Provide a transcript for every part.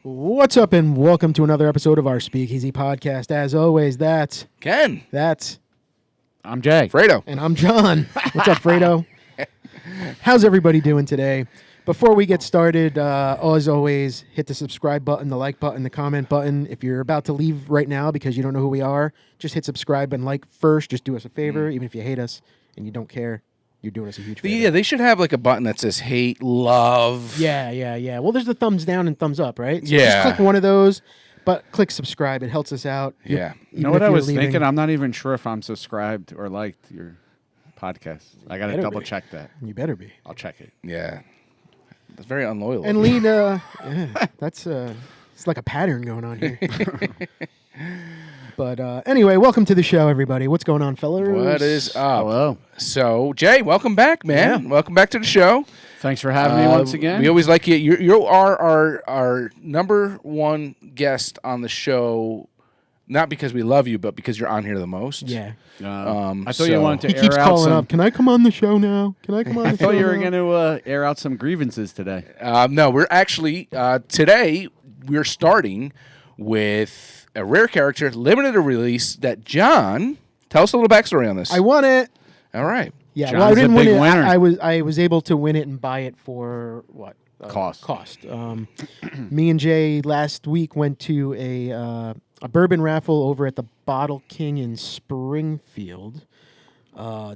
What's up, and welcome to another episode of our Speakeasy podcast. As always, that's Ken. I'm Jay. Fredo. and I'm John. What's up, Fredo? How's everybody doing today? Before we get started, as always, hit the subscribe button, the like button, the comment button. If you're about to leave right now because you don't know who we are, just hit subscribe and like first. Just do us a favor, even if you hate us and you don't care. You're doing us a huge favor. Yeah, they should have like a button that says hate, love. Yeah. Well, there's the thumbs down and thumbs up, right? So Yeah. just click one of those, but click subscribe. It helps us out. Yeah. You know what I was thinking? I'm not even sure if I'm subscribed or liked your podcast. I got to Better double be. check that. You better be. I'll check it. Yeah. That's very unloyal. And lead, that's it's like a pattern going on here. But anyway, welcome to the show, everybody. What's going on, fellas? What is up? Hello. So, Jay, welcome back, man. Yeah. Welcome back to the show. Thanks for having me once again. We always like you. You are our number one guest on the show, not because we love you, but because you're on here the most. Yeah. I thought you wanted He to keeps air out calling some. up. Can I come on the show now? Can I come on the I show thought you were now? going to air out some grievances today. No, we're actually today we're starting with a rare character, limited release. That John, tell us a little backstory on this. I won it. All right. Yeah, John's well, I didn't a win big it. winner. I was able to win it and buy it for what? Cost. Me and Jay last week went to a bourbon raffle over at the Bottle King in Springfield.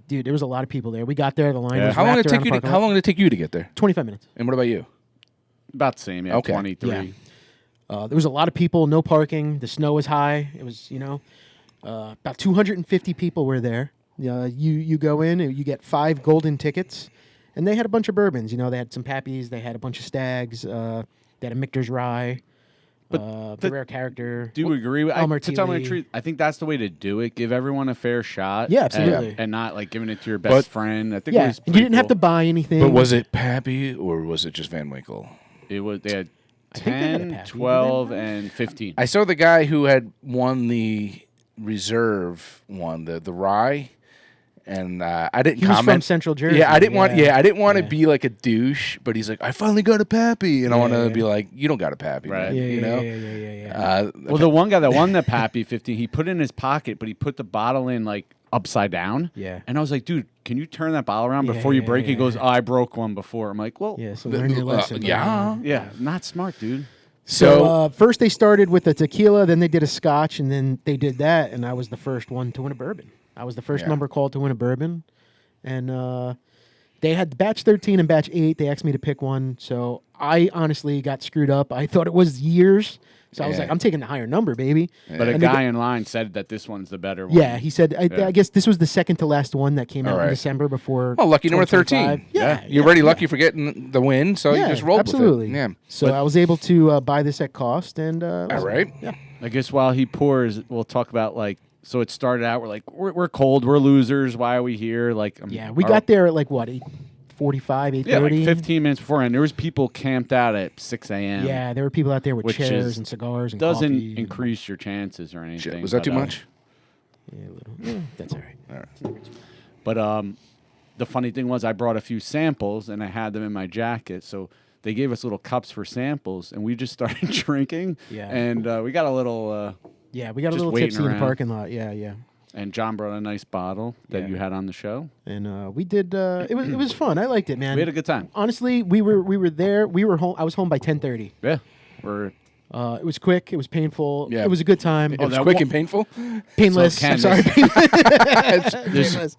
Dude, there was a lot of people there. We got there. The line Yeah. was How long wrapped did it around take the you? parking How lot. long did it take you to get there? 25 minutes. And what about you? About the same, yeah. Okay. 23. Yeah. There was a lot of people, no parking. The snow was high. It was, about 250 people were there. You go in and you get 5 golden tickets, and they had a bunch of bourbons. They had some Pappies, they had a bunch of Stags, they had a Michter's Rye, But the rare character. Do you agree with to tell me the Martini. truth? I think that's the way to do it. Give everyone a fair shot. Yeah, absolutely. And not like giving it to your best friend. I think it Yeah, was and you didn't pretty have to cool. buy anything. But was it Pappy or was it just Van Winkle? It was, they had I think they had a 10, pappy. 12, and 15. I saw the guy who had won the reserve one, the rye, and I didn't He was comment. from Central Jersey. Yeah, I didn't want. Yeah, I didn't want to Yeah. be like a douche, but he's like, I finally got a Pappy, and I Yeah, want to yeah. be like, you don't got a Pappy, Right. man, Yeah, you know. yeah. Well, the one guy that won the Pappy 15, he put it in his pocket, but he put the bottle in like upside down. Yeah. And I was like, dude, can you turn that bottle around before you break it? He goes, oh, I broke one before. I'm like, well, Yeah, so learn your lesson. yeah. yeah, not smart, dude. So first they started with the tequila, then they did a scotch, and then they did that, and I was the first one to win a bourbon. I was the first Yeah. number called to win a bourbon, and they had batch 13 and batch 8. They asked me to pick one, so I honestly got screwed up. I thought it was years, so I was Yeah. like, I'm taking the higher number, baby. But a And they guy in line said that this one's the better one. Yeah, he said, Yeah. I guess this was the second to last one that came out All right. in December before. Well, lucky number 2025. 13. Yeah. You're already lucky for getting the win, so you just rolled absolutely. with it. Yeah. So I was able to buy this at cost, and All right. yeah. I guess while he pours, we'll talk about like, so it started out, we're cold, we're losers. Why are we here? Like, Yeah, we got there at like what, 8:45, 8:30? Yeah, like 15 minutes beforehand. There was people camped out at 6 a.m. Yeah, there were people out there with Which chairs is- and cigars and doesn't coffee and- increase your chances or anything. Shit, was that too much? Yeah, a little. Yeah, that's all right. All right. But the funny thing was, I brought a few samples and I had them in my jacket. So they gave us little cups for samples, and we just started drinking. Yeah. And we got a little. Yeah, we got a Just little waiting tipsy in the around. parking lot. Yeah. And John brought a nice bottle that Yeah. you had on the show. And we did. It was fun. I liked it, man. We had a good time. Honestly, we were there. We were home. I was home by 10:30. Yeah. We're It was quick. It was painful. Yeah. It was a good time. It was that quick one- and painful. Painless. So I'm sorry.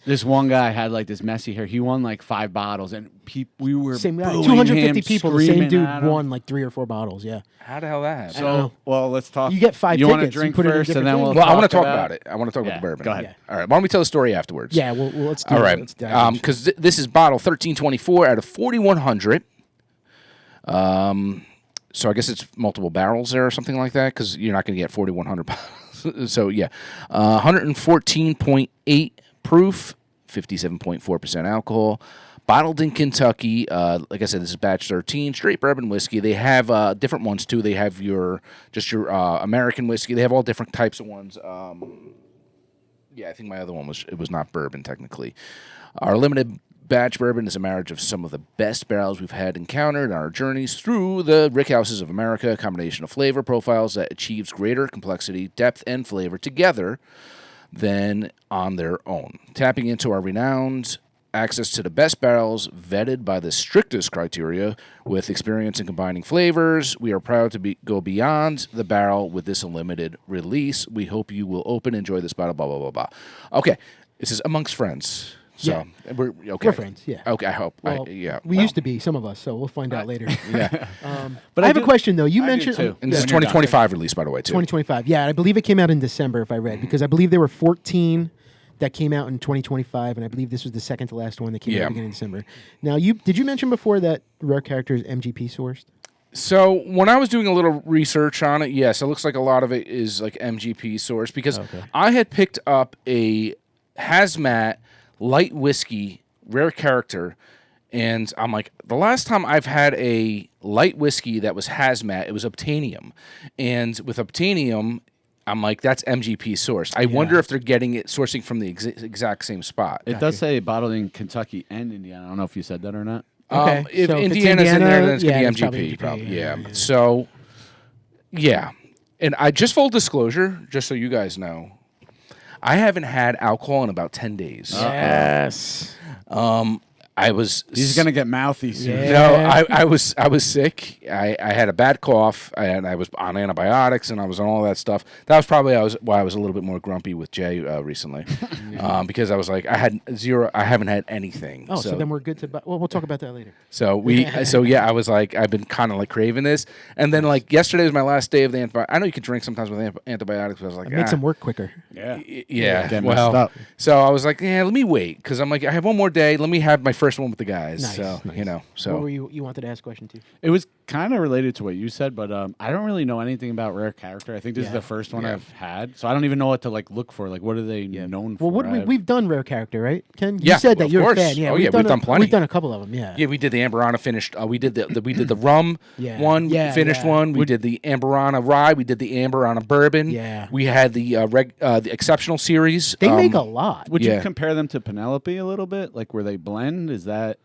this one guy had like this messy hair. He won like 5 bottles, and we were Same guy. booing 250 him, people. The same screaming dude at him. won like 3 or 4 bottles. Yeah. How the hell that happened? I don't know. So, well, let's talk. You get 5 You want to tickets, you drink put it in first, and different then we'll. things. Well, I want to talk about about it. I want to talk about Yeah, the bourbon. go ahead. Yeah. All right. Why don't we tell the story afterwards? Yeah. Well, let's do All it. right. Let's dive into it. Because this is bottle 1324 out of 4100. So I guess it's multiple barrels there or something like that, because you're not going to get 4100 bottles. So yeah, 114.8 proof, 57.4% alcohol. Bottled in Kentucky. Like I said, this is batch 13, straight bourbon whiskey. They have different ones too. They have your American whiskey. They have all different types of ones. Yeah, I think my other one was not bourbon technically. Our limited batch bourbon is a marriage of some of the best barrels we've had encountered on our journeys through the rickhouses of America, a combination of flavor profiles that achieves greater complexity, depth, and flavor together than on their own. Tapping into our renowned access to the best barrels vetted by the strictest criteria with experience in combining flavors, we are proud to go beyond the barrel with this limited release. We hope you will open and enjoy this bottle, blah, blah, blah, blah. Okay, this is amongst friends. So we're okay. We're friends, yeah. Okay, I hope. Well, we used to be, some of us, so we'll find out later. Yeah. But I have a question, though. You I do mentioned... too. And this is 2025 release, by the way, too. 2025. Yeah, I believe it came out in December, if I read, because I believe there were 14 that came out in 2025, and I believe this was the second to last one that came out at the beginning of December. Now, did you mention before that Rare Character is MGP sourced? So when I was doing a little research on it, yes, it looks like a lot of it is like MGP sourced, because I had picked up a hazmat light whiskey Rare Character, and I'm like, the last time I've had a light whiskey that was hazmat, it was Obtainium. And with Obtainium, I'm like, that's MGP sourced. I wonder if they're getting it sourcing from the exact same spot. It does say bottled in Kentucky and Indiana. I don't know if you said that or not. Okay. If so Indiana's in there, then it's going it's to be MGP, probably. Yeah. So, yeah. And I just full disclosure, just so you guys know, I haven't had alcohol in about 10 days. Yes. I was. He's gonna get mouthy soon. Yeah. No, I was sick. I had a bad cough, and I was on antibiotics, and I was on all that stuff. That was probably why I was a little bit more grumpy with Jay recently, because I was like, I haven't had anything. Oh, so then we're good to. Well, we'll talk about that later. So I was like, I've been kind of like craving this, and then like yesterday was my last day of the antibiotics. I know you can drink sometimes with antibiotics, but I was like, It makes them work quicker. Yeah. Yeah. Get messed up. So I was like, yeah, let me wait, because I'm like, I have one more day. Let me have my first one with the guys. Nice, So nice. So What were you wanted to ask a question to? It was kind of related to what you said, but I don't really know anything about Rare Character. I think this is Yeah. the first one I've had, so I don't even know what to like look for. Like, what are they known for? Well, we've done Rare Character, right? Ken, Yeah, you said that of you're course. a fan. Yeah, Oh, yeah, we've done plenty. We've done a couple of them. Yeah. Yeah, we did the Amberana finished. We did the rum one, finished yeah. one. We did the Amberana rye. We did the Amberana bourbon. Yeah. We had the exceptional series. They make a lot. Would you compare them to Penelope a little bit? Like, where they blend? Is that?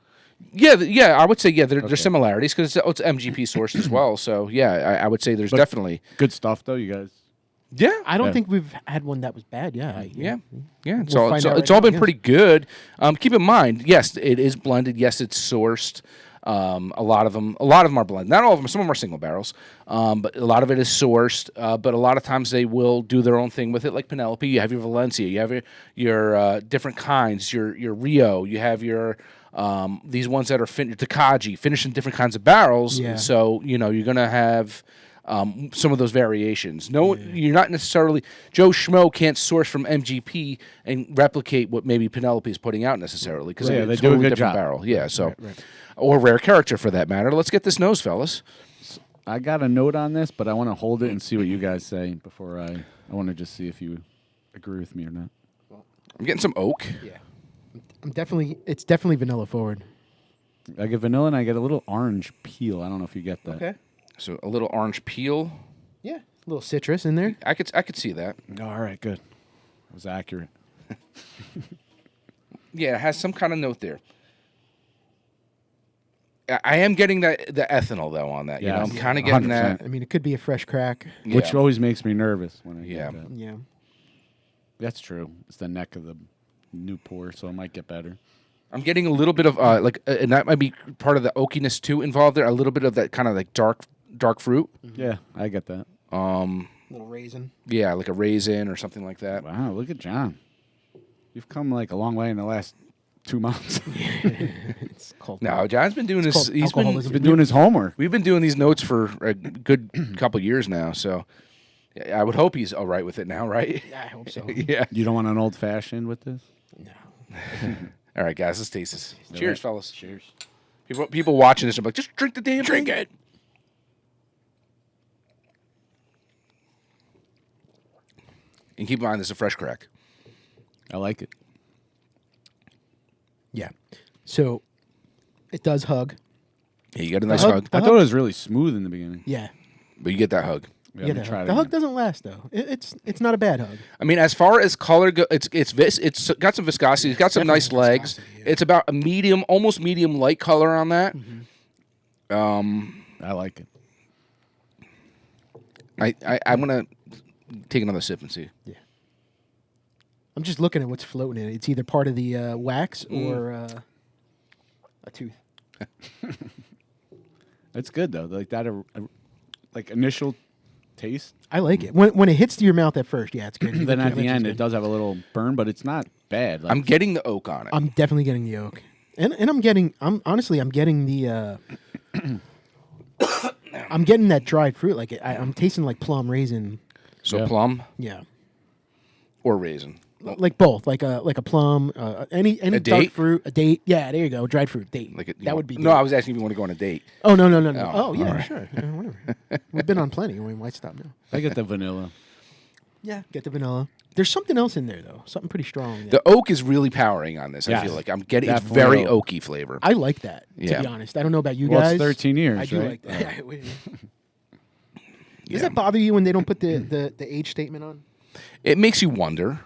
Yeah, I would say there's similarities, because it's MGP sourced as well. So yeah, I would say there's definitely Good stuff, though, you guys. Yeah, I don't think we've had one that was bad. Yeah. yeah. It's We'll all find out it's right all now, been pretty good. Keep in mind, yes, it is blended. Yes, it's sourced. A lot of them are blended. Not all of them. Some of them are single barrels. But a lot of it is sourced. But a lot of times they will do their own thing with it. Like Penelope, you have your Valencia, you have your different kinds. Your Rio, you have your these ones that are Takagi, finished in different kinds of barrels. Yeah. So you're gonna have some of those variations. No, you're not necessarily Joe Schmo can't source from MGP and replicate what maybe Penelope is putting out necessarily, because Right. it's They a do a totally good different job. barrel. Yeah, so Right. or Rare Character for that matter. Let's get this nose, fellas. I got a note on this, but I want to hold it and see what you guys say before I want to just see if you agree with me or not. I'm getting some oak. Yeah. It's definitely vanilla forward. I get vanilla and I get a little orange peel. I don't know if you get that. Okay. So a little orange peel. Yeah. A little citrus in there. I could see that. All right, good. It was accurate. Yeah, it has some kind of note there. I am getting the ethanol though on that. Yes. I'm kind of getting 100%. that. I mean, it could be a fresh crack. Which Yeah. always makes me nervous when I Yeah. get that. Yeah. That's true. It's the neck of the new pour, so it might get better. I'm getting a little bit of and that might be part of the oakiness too involved there. A little bit of that kind of like dark fruit. Yeah, I get that. Little raisin. Yeah, like a raisin or something like that. Wow, look at John. You've come like a long way in the last 2 months. It's called. No, John's been doing this. called He's been alcoholism. Been doing his homework. We've been doing these notes for a good couple years now, so I would hope he's all right with it now, right? Yeah, I hope so. Yeah. You don't want an old fashioned with this? No. All right, guys, let's taste this. Cheers, right. fellas. Cheers. People watching this are like, just drink the damn thing. it. And keep in mind, this is a fresh crack. I like it. Yeah. So it does hug. Yeah, you get a nice hug- hug, I thought it was really smooth in the beginning. Yeah. but you get that hug. Yeah, Yeah, let me try it the hug again. doesn't last though. It's not a bad hug. I mean, as far as color goes, it's got some viscosity. It's got some definitely nice some legs. viscosity, yeah. It's about a medium, almost medium light color on that. I like it. I'm gonna take another sip and see. Yeah. I'm just looking at what's floating in it. It's either part of the wax or a tooth. It's good though. Like that, like initial taste. I like it when it hits your mouth at first. Yeah, it's good. Then at the end, it it does have a little burn, but it's not bad. Like, I'm getting the oak on it. I'm definitely getting the oak, and I'm getting the. I'm getting that dried fruit. Like I'm tasting like plum raisin. So Yeah. plum Yeah, or raisin. like both, like a plum, any dark date? fruit, a date. Yeah, there you go, dried fruit date. That would be No, good. I was asking if you want to go on a date. Oh no. Oh, Oh yeah, all right. sure. Yeah, whatever. We've been on plenty. Why stop now? I get the vanilla. Yeah, get the vanilla. There's something else in there though. Something pretty strong. The oak is really powering on this. I Yes. feel like I'm getting it's Definitely very oak. oaky flavor. I like that. Yeah. To be honest, I don't know about you Well, guys. it's 13 years, I do right? like that. Yeah, wait. Yeah. Does that bother you when they don't put the age statement on? It makes you wonder.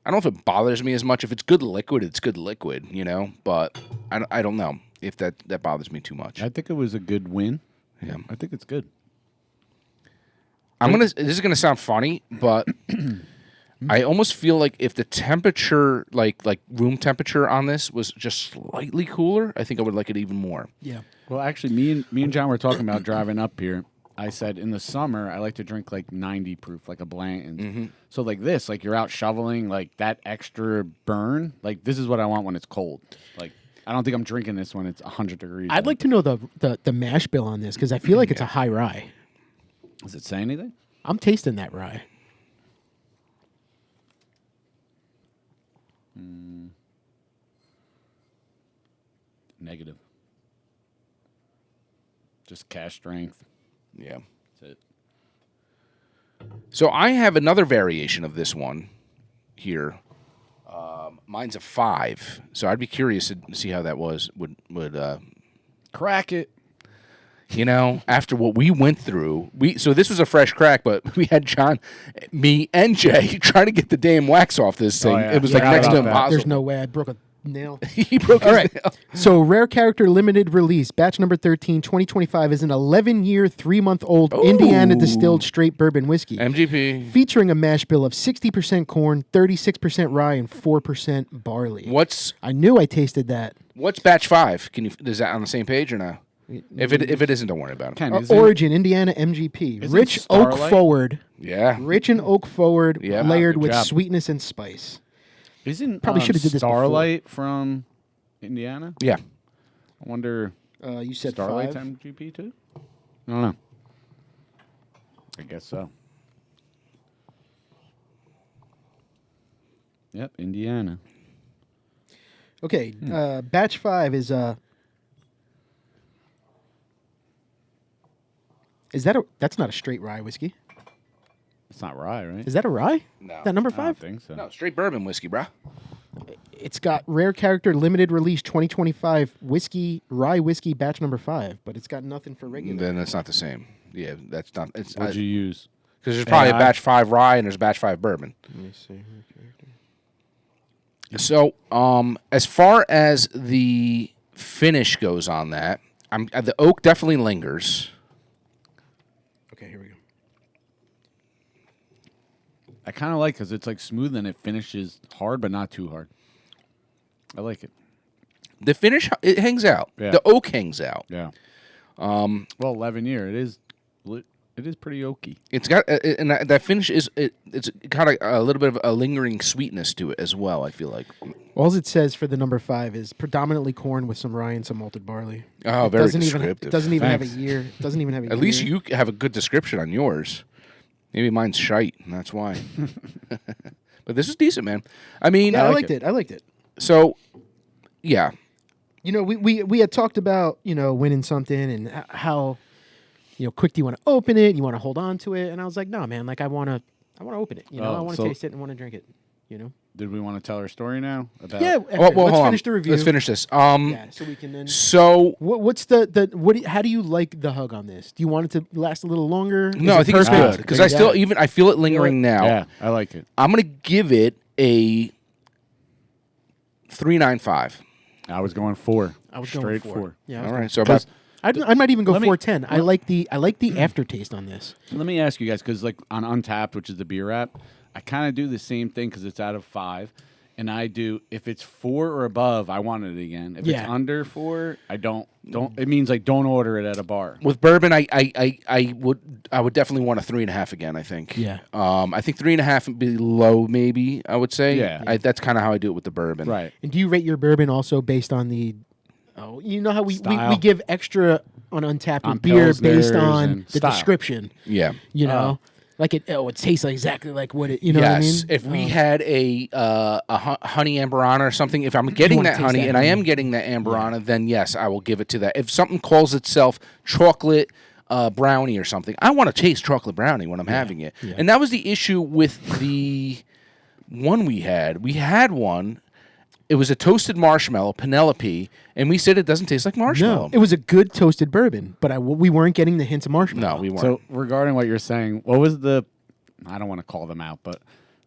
I don't know if it bothers me as much. If it's good liquid, it's good liquid, you know. But I don't know if that bothers me too much. I think it was a good win. Yeah. I think it's good. This is gonna sound funny, but I almost feel like if the temperature, like room temperature on this was just slightly cooler, I think I would like it even more. Yeah. Well, actually, me and John were talking about driving up here. I said in the summer I like to drink like 90 proof, like a Blanton's. So like this, like you're out shoveling, like that extra burn. Like this is what I want when it's cold. Like I don't think I'm drinking this when it's 100 degrees. I'd like to know the mash bill on this because I feel like it's a high rye. Does it say anything? I'm tasting that rye. Negative. Just cash strength. Yeah. That's it. So I have another variation of this one here. Mine's a 5. So I'd be curious to see how that would Crack it. you know, after what we went through. So this was a fresh crack, but we had John, me, and Jay trying to get the damn wax off this thing. yeah. It was Yeah, like I next to forgot about that. impossible. There's no way I broke a nail. He broke his All right. nail. So, Rare Character Limited Release, batch number 13, 2025, is an 11-year, 3-month-old Indiana distilled straight bourbon whiskey. MGP. Featuring a mash bill of 60% corn, 36% rye, and 4% barley. What's I knew I tasted that. batch 5? Is that on the same page or no? If it isn't, don't worry about it. Ken, Uh, is it- Origin, Indiana MGP. Isn't Rich oak Starlight? forward. Yeah. Rich and oak forward, Yeah. layered Good with job. sweetness and spice. Isn't Probably should've did this before. Starlight from Indiana? Yeah. I wonder. You said Starlight's 5. MGP too? I don't know. I guess so. Yep, Indiana. Okay, batch 5 is that's not a straight rye whiskey. It's not rye, right? Is that a rye? No. That number I don't 5? think so. No, straight bourbon whiskey, bro. It's got Rare Character Limited Release 2025 whiskey, rye whiskey batch number 5, but it's got nothing for regular. Then that's not the same. Yeah, that's not. It's What'd you use? because there's probably a AI? batch 5 rye and there's a batch 5 bourbon. Let me see. Rare Character. So, as far as the finish goes on that, the oak definitely lingers. Okay, here we go. I kind of like because it's like smooth and it finishes hard, but not too hard. I like it. The finish, it hangs out. Yeah. The oak hangs out. Yeah. Well, 11 year. It is pretty oaky. It's got and that finish it's got a little bit of a lingering sweetness to it as well. I feel like. All it says for the number 5 is predominantly corn with some rye and some malted barley. Oh, It very doesn't descriptive. It doesn't even have a Thanks. year. It doesn't even have a year. At least you have a good description on yours. Maybe mine's shite, and that's why. But this is decent, man. I mean, Yeah, I like liked it. it. I liked it. So, yeah, You know, we had talked about, winning something and how, quick do you want to open it? You want to hold on to it? And I was like, no, man, like I want to open it. I want to so- taste it and want to drink it. You know. Did we want to tell our story now? About Yeah. Well, Let's hold on. finish the review. Let's finish this. Yeah, so we can then. So What's the what? How do you like the hug on this? Do you want it to last a little longer? no, Is I it think it's perfect? good because I still I feel it lingering now. Yeah, I like it. I'm gonna give it a 3.95. I was going 4. I was straight going 4. Yeah. All right, so about I might even go Let me- 4.10. I like the aftertaste on this. Let me ask you guys, because like on Untapped, which is the beer app, I kind of do the same thing because it's out of 5, and I do if it's 4 or above, I want it again. If Yeah. it's under 4, I don't. It means like don't order it at a bar. with bourbon, I would definitely want a 3.5 again. I think. Yeah. I think 3.5 would be low, maybe I would say. Yeah. That's kind of how I do it with the bourbon. Right. And do you rate your bourbon also based on the? Oh, you know how we Style. give extra on Untapped On with beer based Pilsners on and the style. description. Yeah. You know, like it tastes exactly like what it. You know what I mean? Yes. If we had a honey amberana or something, if I'm getting wanna that taste honey that and I honey. am getting that amberana, then yes, I will give it to that. If something calls itself chocolate brownie or something, I want to taste chocolate brownie when I'm having it. Yeah. And that was the issue with the one we had. We had one. It was a toasted marshmallow, Penelope, and we said it doesn't taste like marshmallow. No, it was a good toasted bourbon, but we weren't getting the hints of marshmallow. No, we weren't. So regarding what you're saying, what was the? I don't want to call them out, but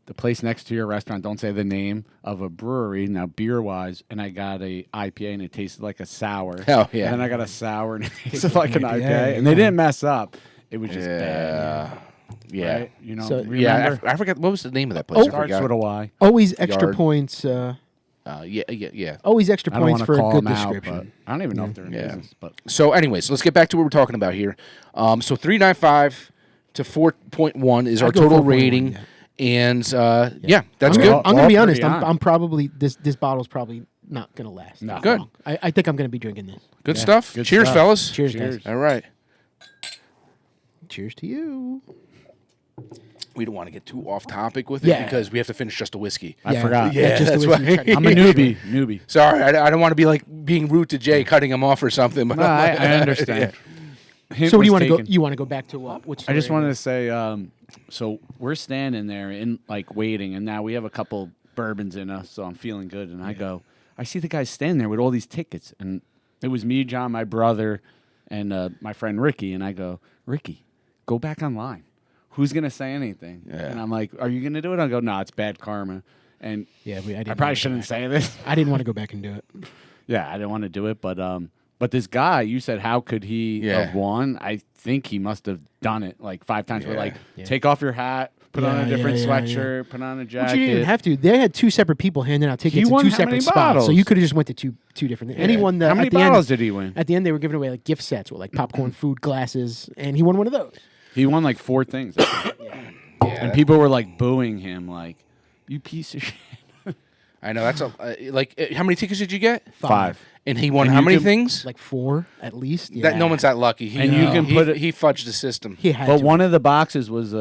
the place next to your restaurant. Don't say the name of a brewery now, beer wise. And I got a IPA, and it tasted like a sour. Oh, yeah. And then I got a sour, and it tasted like an IPA, IPA, and they yeah. didn't mess up. It was just bad. Yeah. Right? You know. So- remember? I forgot what was the name of that place. I Starts forgot. with a Y. Always extra Yard. points. Yeah. Always extra I don't points want for to a call good them out, but description. I don't even know if they're in Yeah. business. But So, anyways, let's get back to what we're talking about here. So, 3.95 to 4.1 is our I'd go total 4.1, rating, yeah. and that's I'm good. Gonna, I'm gonna All be honest. pretty I'm, on. I'm probably this bottle's probably not gonna last. No. that Good. long. I think I'm gonna be drinking this. Good Yeah, stuff. good Cheers, stuff. fellas. Cheers, Cheers. guys. All right. Cheers to you. We don't want to get too off topic with it Yeah. because we have to finish just the whiskey. I forgot. Yeah, just the that's whiskey why. trying to- I'm a newbie. Sorry, I don't want to be like being rude to Jay, cutting him off or something. But No, I understand. Hint So what do you was want to go? taken. You want to go back to what? Which I just story? wanted to say, so we're standing there in like waiting, and now we have a couple bourbons in us, so I'm feeling good. And I see the guy standing there with all these tickets, and it was me, John, my brother, and my friend Ricky. And I go, Ricky, go back online. Who's gonna say anything? Yeah. And I'm like, are you gonna do it? I go, no, it's bad karma. And Yeah, I didn't. I probably wanna go shouldn't back. say this. I didn't want to go back and do it. Yeah, I didn't want to do it, but this guy, you said, how could he Yeah. have won? I think he must have done it like 5 times. Where Yeah. like, Yeah. take off your hat, put on a Yeah, different yeah, sweatshirt, put on a But jacket. you didn't even have to. They had two separate people handing out tickets in won two how many separate spots, so bottles? you could have just went to two different. And he won the. How many at the bottles end, did he win? At the end, they were giving away like gift sets with like popcorn, food, glasses, and he won one of those. He won like 4 things. I think. yeah, And people were like booing him, like, you piece of shit. I know that's how many tickets did you get? 5. And he won And how you many can- things? Like 4 at least. Yeah. That no one's that lucky. He, And you can he, put it- he fudged the system. He had But to. one of the boxes was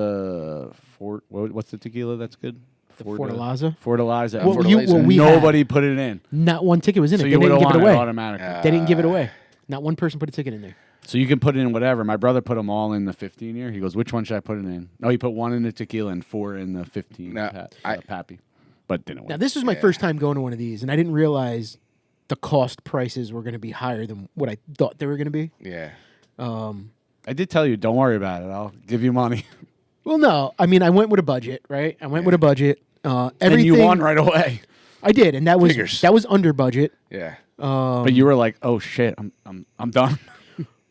what's the tequila that's good? Fortaleza. Fortaleza. Well, Fortaleza. we Nobody put it in. Not one ticket was in So it. They you would didn't have give it won it away. automatically. They didn't give it away. Not one person put a ticket in there. So you can put it in whatever. My brother put them all in the 15 year. He goes, which one should I put it in? No, he put 1 in the tequila and 4 in the 15 No, Pappy. But didn't win. Now this was my first time going to one of these, and I didn't realize the cost prices were going to be higher than what I thought they were going to be. Yeah. I did tell you, don't worry about it. I'll give you money. Well, no, I mean I went with a budget, right? I went with a budget. And Everything you won right away. I did, and that Figures. was under budget. Yeah. But you were like, oh shit, I'm done.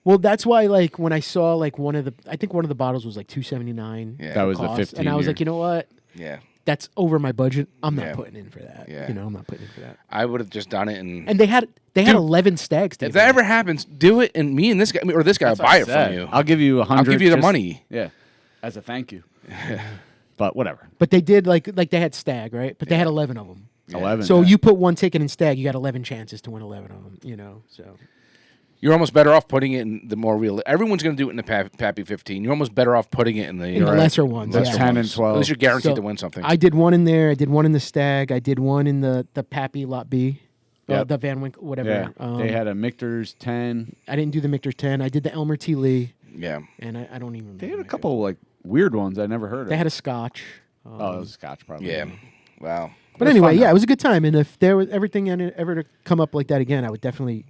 Well, that's why like when I saw like I think one of the bottles was like $2.79. Yeah. That was the cost, 15 and I was year. like, you know what? Yeah. That's over my budget. I'm not Yeah. putting in for that. Yeah. You know, I'm not putting in for that. I would have just done it, and And they had Dude, 11 stags. if that ever happens, do it, and me and this guy or this guy will buy it from you. I'll give you 100. I'll give you the just- money. Yeah, as a thank you. But whatever. But they did like they had stag, right? But they had 11 of them. 11. So yeah. you put one ticket in stag, you got 11 chances to win 11 of them. You know, so You're almost better off putting it in the more real. Everyone's going to do it in the Pappy 15. You're almost better off putting it in the, lesser ones. The yeah. 10 and ones. 12. At least you're guaranteed So, to win something. I did one in there. I did one in the stag. I did one in the Pappy Lot B, Yep. the Van Winkle, whatever. Yeah, they had a Michter's 10. I didn't do the Michter's 10. I did the Elmer T. Lee, yeah. and I don't even. They had remember a couple like weird ones I never heard of. They had a Scotch. oh, it was Scotch probably. Yeah. Wow. But was anyway, fun, yeah, though. it was a good time. And if there was everything ever to come up like that again, I would definitely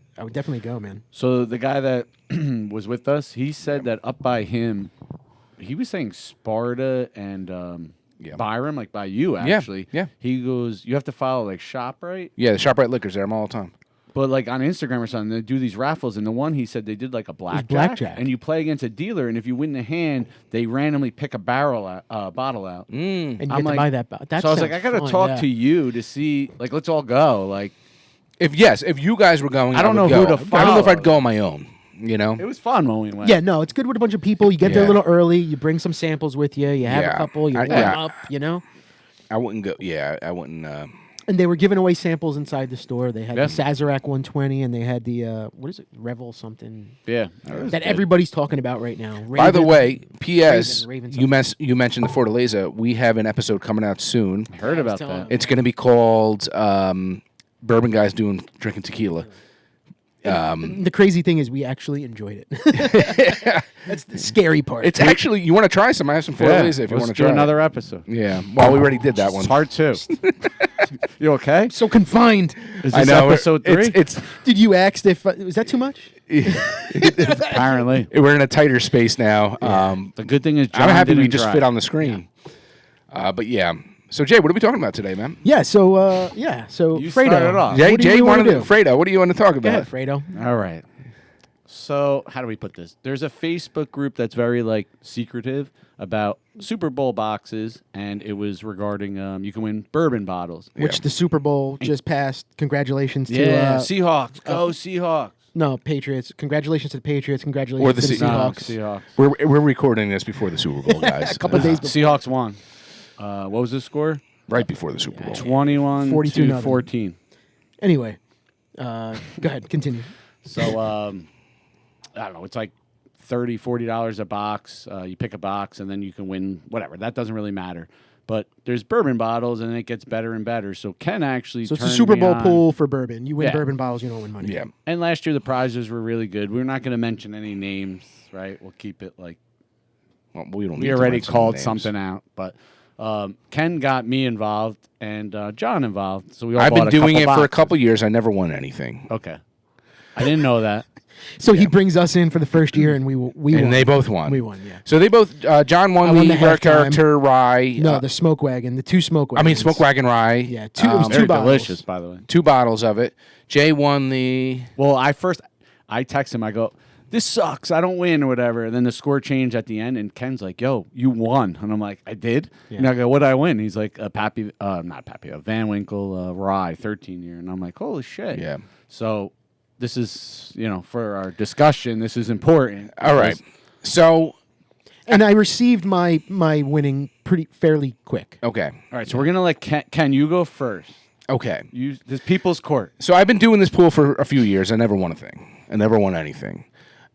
go, man. So the guy that was with us, he said that up by him, he was saying Sparta and Byram, like by you actually. yeah. He goes, you have to follow like ShopRite, Yeah, the ShopRite Liquors there. I'm all the time. but like on Instagram or something, they do these raffles. And the one he said they did like a blackjack. and you play against a dealer, and if you win the hand, they randomly pick a bottle out. And you I'm get to like- buy that. That So I was like, sounds I gotta fun, talk yeah. to you to see, like, let's all go. Like, If you guys were going, I don't would know who go. to I don't know if follow. I'd go on my own. You know. it was fun when we went. Yeah, no, it's good with a bunch of people. You get there a Yeah. little early. You bring some samples with you. You have a Yeah. couple. You warm Yeah. up. You know. I wouldn't go. Yeah, I wouldn't. And they were giving away samples inside the store. They had Yeah. the Sazerac 120, and they had the what is it, Revel something Yeah. that everybody's talking about right now. By the Raven. way, P.S. Raven you mentioned the Fortaleza. We have an episode coming out soon. I heard about telling that. him. It's going to be called Bourbon Guys Drinking Tequila. The crazy thing is, we actually enjoyed it. That's the scary part. It's actually you want to try some. I have some Fortaleza if you let's want to do try another episode. It. Yeah. Well, we already did that one. It's hard too. You okay? so confined. Is I this know. episode 3? It's Did you ask if was that too much? Apparently. we're in a tighter space now. The good thing is John I'm happy we didn't just drive. fit on the screen. But yeah. So Jay, what are we talking about today, man? Yeah. So You Fredo. started off. Jay, What do you Jay wanna wanted do? Fredo. What do you want to talk Go about? ahead, Fredo. All right. So how do we put this? There's a Facebook group that's very like secretive about Super Bowl boxes, and it was regarding you can win bourbon bottles. Which the Super Bowl just passed. Congratulations to Seahawks. Go Seahawks. no Patriots. Congratulations to the Patriots. Congratulations Or the to the Seahawks. Seahawks. Seahawks. We're recording this before the Super Bowl, guys. A couple of days before. Seahawks won. What was the score? Right before the Super Bowl. 21 42 to nothing. 14. Anyway, go ahead. Continue. So I don't know. It's like $30-$40 a box. You pick a box and then you can win whatever. That doesn't really matter. But there's bourbon bottles and it gets better and better. So Ken actually So it's a turned Super me Bowl on. pool for bourbon. You win Yeah. bourbon bottles, you don't win money. Yeah. And last year the prizes were really good. We're not going to mention any names, right? We'll keep it like Well, we don't. we need to already mention called names. something out. But Ken got me involved and John involved. So we all I've bought been a doing it couple for a boxes. couple years. I never won anything. Okay. I didn't know that. So he brings us in for the first year, and we won. And they both won. We won, yeah. So they both. John won I won the the rare halftime. character rye. No, the smoke wagon, the two smoke I wagons. mean smoke wagon rye. Yeah, it was two Very bottles. delicious, by the way. 2 bottles of it. Jay won the. Well, I text him. I go, this sucks. I don't win or whatever. And then the score changed at the end, and Ken's like, yo, you won. And I'm like, I did? Yeah. And I go, what did I win? He's like, a Van Winkle rye, 13 year. And I'm like, holy shit. Yeah. So this is, for our discussion, this is important. All right. So And I received my winning fairly quick. okay. All right. So we're going to let Ken, you go first. Okay. This People's Court. So I've been doing this pool for a few years. I never won a thing. I never won anything.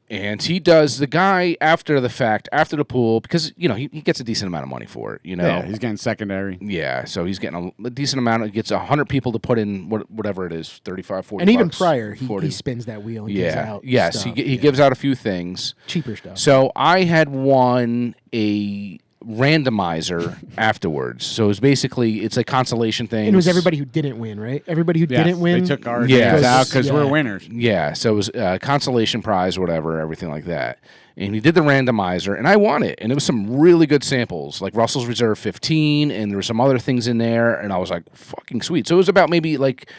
And he does the guy after the fact, after the pool, because he gets a decent amount of money for it. Yeah, he's getting secondary. Yeah, so he's getting a decent amount. He gets 100 people to put in whatever it is, 35, 40 And even bucks, prior, 40. he spins that wheel and gives Yeah, out yes, stuff. he gives out a few things. cheaper stuff. So I had won a randomizer afterwards. So it's like consolation things. And it was everybody who didn't win, right? Everybody who didn't win. They took our Yes. names out because Yeah. we're winners. Yeah, so it was a consolation prize or whatever, everything like that. And he did the randomizer, and I won it. And it was some really good samples, like Russell's Reserve 15, and there were some other things in there, and I was like, fucking sweet. So it was about maybe like,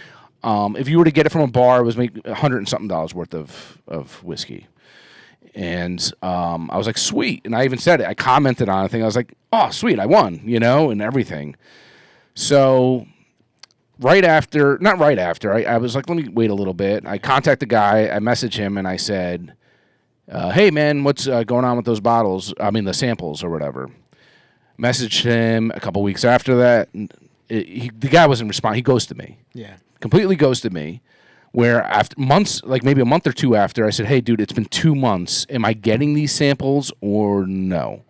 if you were to get it from a bar, it was maybe $100 and something worth of whiskey. And I was like, sweet. And I even said it. I commented on it. I was like, oh, sweet, I won, and everything. So not right after, I was like, let me wait a little bit. I contact the guy. I message him, and I said, hey, man, what's going on with those bottles? I mean, the samples or whatever. Messaged him a couple weeks after that. And the guy wasn't responding. He ghosted me. Yeah. Completely ghosted me. Where after months, like maybe a month or two after, I said, hey, dude, it's been 2 months. Am I getting these samples or no?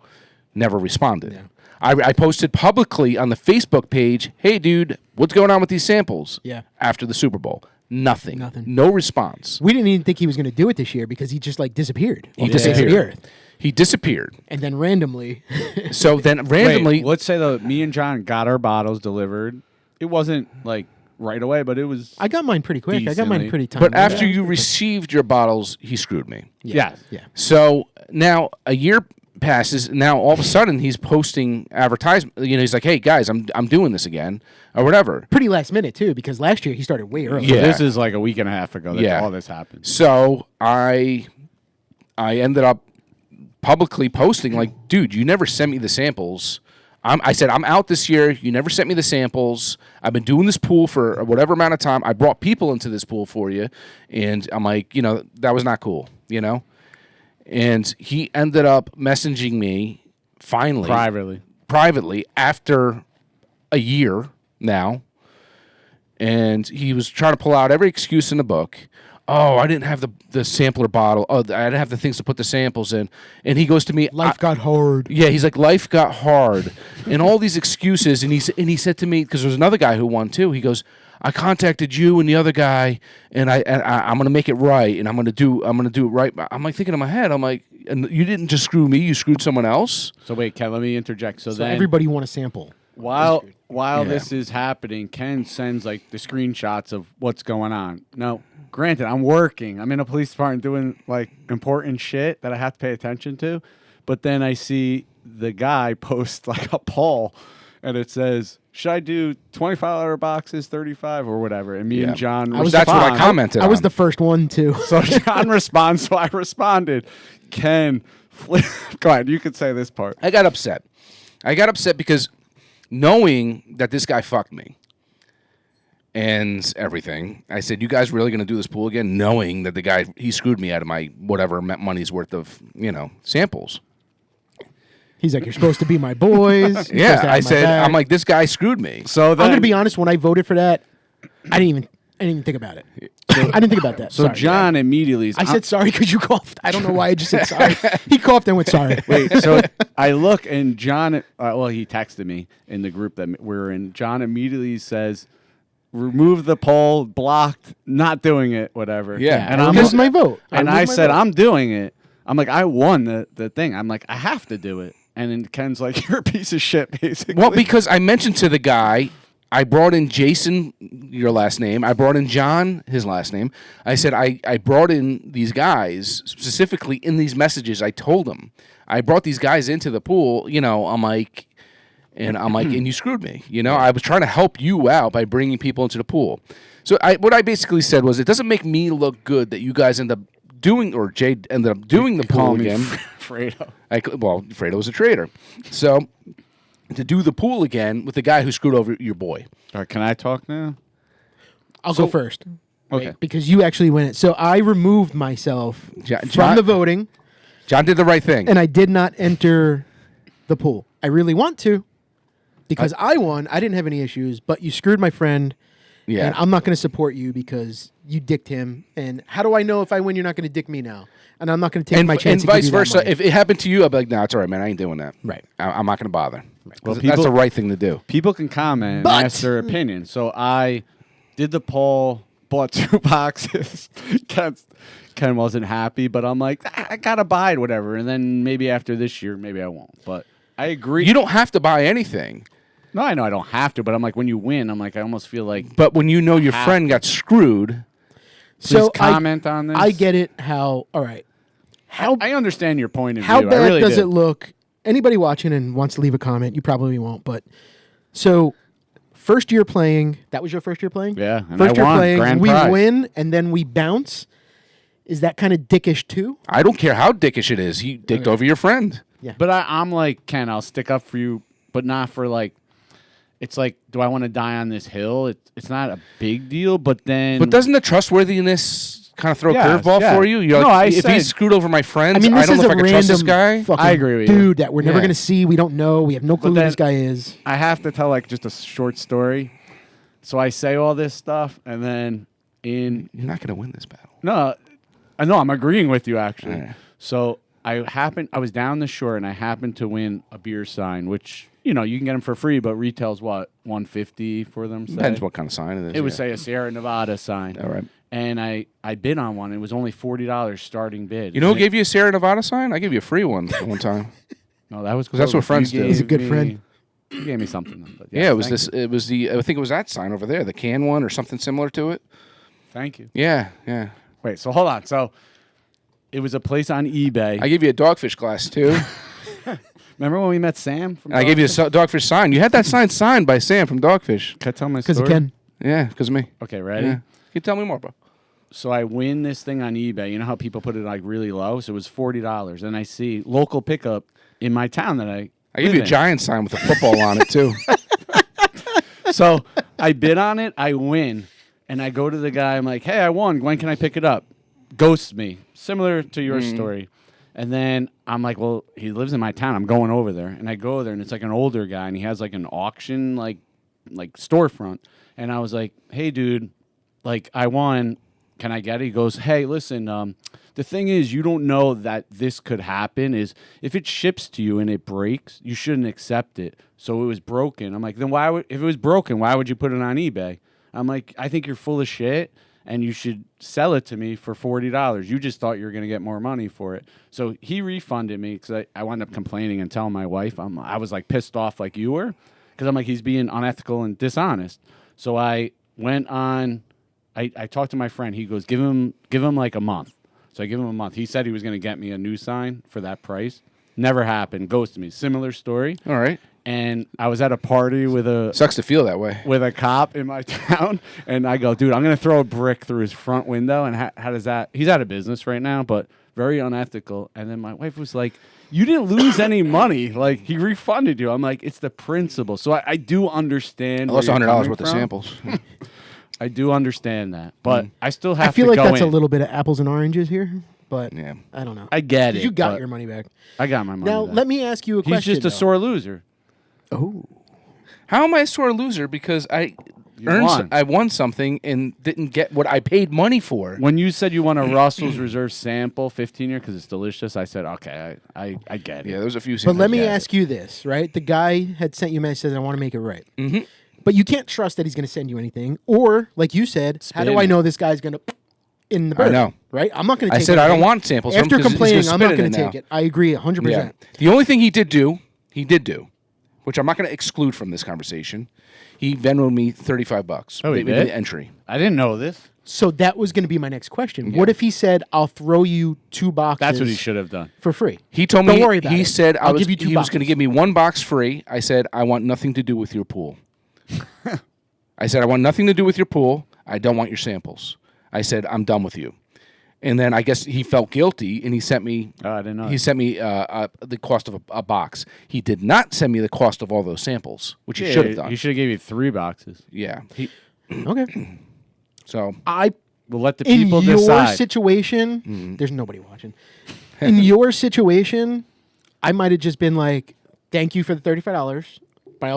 Never responded. Yeah. I posted publicly on the Facebook page, hey, dude, what's going on with these samples? Yeah. After the Super Bowl. Nothing. Nothing. No response. We didn't even think he was going to do it this year because he just disappeared. He off the face of disappeared. the earth. He disappeared. And then randomly, So then randomly, Wait, let's say though, me and John got our bottles delivered, It wasn't like right away, but it was. I got mine pretty quick. I got mine Decently. pretty timely. But after you received your bottles, he screwed me. Yeah. Yeah. So now a year passes. Now all of a sudden he's posting advertisement. He's like, "Hey guys, I'm doing this again," or whatever. Pretty last minute too, because last year he started way early. Yeah. This is like a week and a half ago that all this happened. So I ended up publicly posting like, "Dude, you never sent me the samples." I said, "I'm out this year. You never sent me the samples. I've been doing this pool for whatever amount of time. I brought people into this pool for you." And I'm like, that was not cool, And he ended up messaging me finally. Privately after a year now. And he was trying to pull out every excuse in the book. Oh, I didn't have the sampler bottle. Oh, I didn't have the things to put the samples in. And he goes to me, Life got hard. Yeah, he's like, life got hard. And all these excuses. And he said to me, because there was another guy who won too. He goes, I contacted you and the other guy, and I'm gonna make it right, and I'm gonna do it right. I'm like thinking in my head, I'm like, and you didn't just screw me, you screwed someone else. So wait, Ken, let me interject. So then everybody want a sample. While this is happening, Ken sends like the screenshots of what's going on. Now, granted, I'm working. I'm in a police department doing like important shit that I have to pay attention to. But then I see the guy post like a poll, and it says, "Should I do $25 boxes, 35 or whatever?" And me and John, that's what I commented. I was the first one too. So John responds, so I responded. Ken, go ahead. You could say this part. I got upset. Because knowing that this guy fucked me and everything, I said, "You guys really going to do this pool again?" Knowing that the guy, he screwed me out of my whatever money's worth of, samples. He's like, "You're supposed to be my boys." Yeah, I said, I'm like, this guy screwed me. So then, I'm gonna be honest. When I voted for that, I didn't even think about it. I didn't think about that. So Sorry. John immediately, I said sorry because you coughed. I don't know why I just said sorry. He coughed and went sorry. Wait, so I look and John, he texted me in the group that we're in. John immediately says, "Remove the poll, blocked, not doing it, whatever." Yeah. and I I'm removed my vote. And removed I my said, vote. "I'm doing it." I'm like, I won the thing. I'm like, I have to do it. And then Ken's like, "You're a piece of shit," basically. Well, because I mentioned to the guy, I brought in Jason, your last name. I brought in John, his last name. I said, I brought in these guys specifically in these messages. I told them. I brought these guys into the pool, I'm like, and you screwed me. I was trying to help you out by bringing people into the pool. So what I basically said was, it doesn't make me look good that you guys end up doing, or Jay ended up doing the pool again. Fredo. Fredo was a traitor. So to do the pool again with the guy who screwed over your boy. All right, can I talk now? I'll go first. Okay. Right? Because you actually win it. So I removed myself from the voting, John did the right thing. and I did not enter the pool. I really want to, because I won. I didn't have any issues, but you screwed my friend. Yeah. And I'm not going to support you because you dicked him. And how do I know if I win, you're not going to dick me now? And I'm not going to take my chance. And vice versa. If it happened to you, I'd be like, "No, it's all right, man. I ain't doing that." Right. I'm not going to bother. Right. Well, That's the right thing to do. People can comment But- and ask their opinion. So I did the poll, bought 2 boxes. Ken wasn't happy, but I'm like, I got to buy it, whatever. And then maybe after this year, maybe I won't. But I agree. You don't have to buy anything. No, I know I don't have to, but I'm like, when you win, I'm like, I almost feel like. But when you know your friend got screwed, Please comment on this. I get it. All right. I understand your point of How view. bad I really does do. it look? Anybody watching and wants to leave a comment, you probably won't. But so, first year playing. That was your first year playing. Yeah, and First I year won. playing. Grand We prize. win and then we bounce. Is that kind of dickish too? I don't care how dickish it is. He dicked over your friend. But I'm like, Ken, I'll stick up for you, but not for like. It's like, do I want to die on this hill? It's not a big deal, but then. But doesn't the trustworthiness kind of throw a Yes, curveball yeah. for you? You're No, like, I if said- he screwed over my friends, I mean, this don't is know if a I can trust this random guy. fucking I agree with you. dude that we're never Yeah. going to see. We don't know. We have no clue who then- this guy is. I have to tell like just a short story. So I say all this stuff, and then You're not going to win this battle. no, I know I'm agreeing with you actually. Yeah. So I was down the shore, and I happened to win a beer sign, which you can get them for free, but retails what $150 for them. Say? Depends what kind of sign it is. It would say a Sierra Nevada sign. All right. And I bid on one. It was only $40 starting bid. You know who gave you a Sierra Nevada sign? I gave you a free one one time. No, that was that's what close. friends You do. gave He's a good me- friend. You gave me something. But Yeah, it was thank this. you. It was the. I think it was that sign over there, the can one or something similar to it. Thank you. Yeah, yeah. Wait, so hold on. So it was a place on eBay. I gave you a dogfish glass too. Remember when we met Sam? From I gave you a Dogfish? dogfish sign. You had that sign signed by Sam from Dogfish. Can I tell my Because story? it can. Yeah, because of me. Okay, ready? Yeah. Can you tell me more, bro? So I win this thing on eBay. You know how people put it like really low? So it was $40. And I see local pickup in my town that I I gave live you a in. giant sign with a football on it too. So I bid on it. I win. And I go to the guy. I'm like, hey, I won. When can I pick it up? Ghosts me. Similar to your story. And then I'm like, well, he lives in my town. I'm going over there. And I go there, and it's like an older guy, and he has like an auction, like storefront. And I was like, hey, dude, like I won. Can I get it? He goes, hey, listen, the thing is, you don't know that this could happen. Is if it ships to you and it breaks, you shouldn't accept it. So it was broken. I'm like, then why would, if it was broken, why would you put it on eBay? I'm like, I think you're full of shit, and you should sell it to me for $40. You just thought you were going to get more money for it. So he refunded me because I wound up complaining and telling my wife. I was like pissed off like you were because I'm like, he's being unethical and dishonest. So I went on. I talked to my friend. He goes, give him like a month. So I give him a month. He said he was going to get me a new sign for that price. Never happened. Ghosted me. Similar story. All right. And I was at a party with Sucks to feel that way. with a cop in my town, and I go, dude, I'm going to throw a brick through his front window. And how does that? He's out of business right now, but very unethical. And then my wife was like, you didn't lose any money. Like, he refunded you. I'm like, it's the principle. So I do understand. I lost where you're $100 coming worth of from. samples. I do understand that, but I still have I feel to like go that's in. a little bit of apples and oranges here, but Yeah. I don't know. I get 'Cause it. you got but your money back. I got my money. Now, back. let me ask you a He's question. just a though. sore loser. Oh. How am I a sore loser? Because I won. I won something and didn't get what I paid money for. When you said you want a Russell's Reserve sample 15-year because it's delicious, I said, okay, I get it. Yeah, there was a few. But let me samples. ask you this, right? The guy had sent you a message, says, I want to make it right. Mm-hmm. But you can't trust that he's going to send you anything. Or, like you said, how do Spin I it. know this guy's going to in the I bird? know. Right? I'm not going to I take said I don't anything. want samples from him After 'cause he's complaining, gonna I'm spit not it going in to take now. it. I agree 100%. Yeah. The only thing he did do, which I'm not going to exclude from this conversation, he Venmoed me $35. Oh, he Maybe did? the entry. I didn't know this. So that was going to be my next question. What if he said, I'll throw you 2 boxes That's what he should have done. for free? He told Don't me. worry about he it. said I'll give you 2 he was going to boxes. give me 1 box free. I said I want nothing to do with your pool. I said I want nothing to do with your pool. I don't want your samples. I said I'm done with you. And then I guess he felt guilty, and he sent me. Oh, I didn't know. He sent me the cost of a box. He did not send me the cost of all those samples, which he should have done. He should have gave you 3 boxes. Yeah. Okay. So We'll let the In people your decide. situation, there's nobody watching. In your situation, I might have just been like, thank you for the $35, but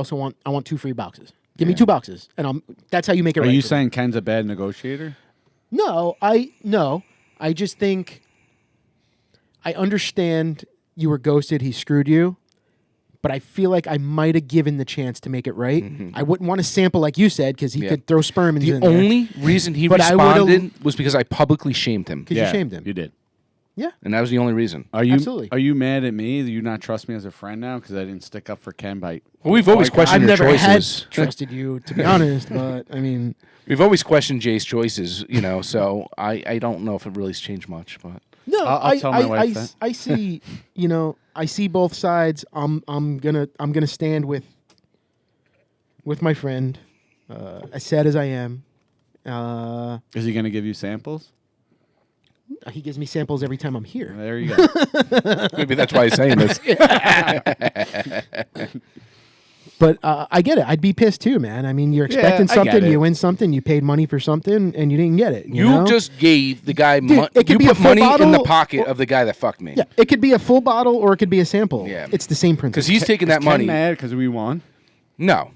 I want 2 free boxes. Give me 2 boxes, and that's how you make it Are right. you for me. saying Ken's a bad negotiator? No. I just think I understand you were ghosted. He screwed you, but I feel like I might have given the chance to make it right. I wouldn't want to sample like you said because he Yeah. could throw sperm in the there. only reason he But I would've- responded was because I publicly shamed him, Because you shamed him. You did. Yeah. and that was the only reason. Are you Absolutely. Are you mad at me? Do you not trust me as a friend now because I didn't stick up for Ken by? Well, we've always questioned I've your never choices. had trusted you, to be honest, but I mean, We've always questioned Jay's choices, so I don't know if it really's changed much, but no, I'll tell my wife that. I see, I see both sides. I'm gonna stand with my friend, as sad as I am. Is he going to give you samples? He gives me samples every time I'm here. There you go. maybe that's why he's saying this. But I get it. I'd be pissed too, man. I mean, you're expecting I get something, it. you win something, you paid money for something, and you didn't get it. You know? just gave the guy Dude, it could you be a put full money in the bottle pocket of the guy that fucked me. Yeah, it could be a full bottle or it could be a sample. Yeah. It's the same principle. Because he's taking that Is money. Ken mad because we won? No,